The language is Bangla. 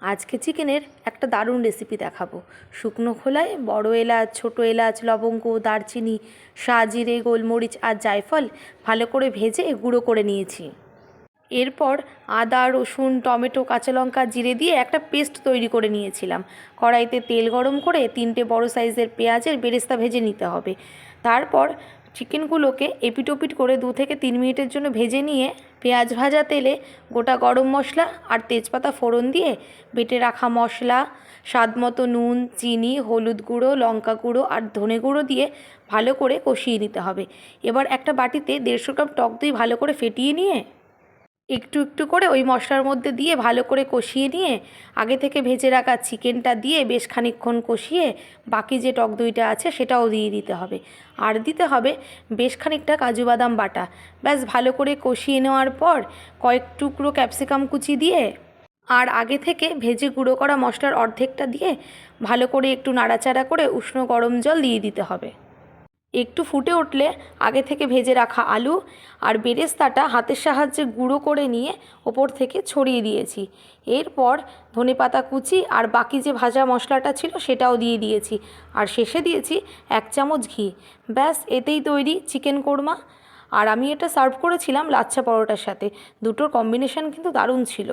আজকে চিকেনের একটা দারুণ রেসিপি দেখাবো। শুকনো খোলায় বড় এলাচ, ছোটো এলাচ, লবঙ্গ, দারচিনি, সাজিরে, গোলমরিচ আর জায়ফল ভালো করে ভেজে গুঁড়ো করে নিয়েছি। এরপর আদা, রসুন, টমেটো, কাঁচা লঙ্কা, জিরে দিয়ে একটা পেস্ট তৈরি করে নিয়েছিলাম। কড়াইতে তেল গরম করে 3টে বড় সাইজের পেঁয়াজের বেরেস্তা ভেজে নিতে হবে। তারপর চিকেনগুলোকে এপিট ওপিট করে 2 থেকে 3 মিনিটের জন্য ভেজে নিয়ে পেঁয়াজ ভাজা তেলে গোটা গরম মশলা আর তেজপাতা ফোড়ন দিয়ে বেটে রাখা মশলা, স্বাদ মতো নুন, চিনি, হলুদ গুঁড়ো, লঙ্কা গুঁড়ো আর ধনে গুঁড়ো দিয়ে ভালো করে কষিয়ে নিতে হবে। এবার একটা বাটিতে 150 গ্রাম টক দই ভালো করে ফেটিয়ে নিয়ে একটু একটু করে ওই মশলার মধ্যে দিয়ে ভালো করে কষিয়ে নিয়ে আগে থেকে ভেজে রাখা চিকেনটা দিয়ে বেশ খানিকক্ষণ কষিয়ে বাকি যে টক দইটা আছে সেটাও দিয়ে দিতে হবে। আর দিতে হবে বেশ খানিকটা কাজু বাদাম বাটা। ব্যাস ভালো করে কষিয়ে নেওয়ার পর কয়েক টুকরো ক্যাপসিকাম কুচি দিয়ে আর আগে থেকে ভেজে গুঁড়ো করা মশলার অর্ধেকটা দিয়ে ভালো করে একটু নাড়াচাড়া করে উষ্ণ গরম জল দিয়ে দিতে হবে। একটু ফুটে উঠলে আগে থেকে ভেজে রাখা আলু আর বেরেস্তাটা হাতের সাহায্যে গুঁড়ো করে নিয়ে ওপর থেকে ছড়িয়ে দিয়েছি। এরপর ধনেপাতা কুচি আর বাকি যে ভাজা মশলাটা ছিল সেটাও দিয়ে দিয়েছি। আর শেষে দিয়েছি 1 চামচ ঘি। ব্যাস এতেই তৈরি চিকেন কোরমা। আর আমি এটা সার্ভ করেছিলাম লাচ্ছা পরোটার সাথে। দুটোর কম্বিনেশন কিন্তু দারুণ ছিল।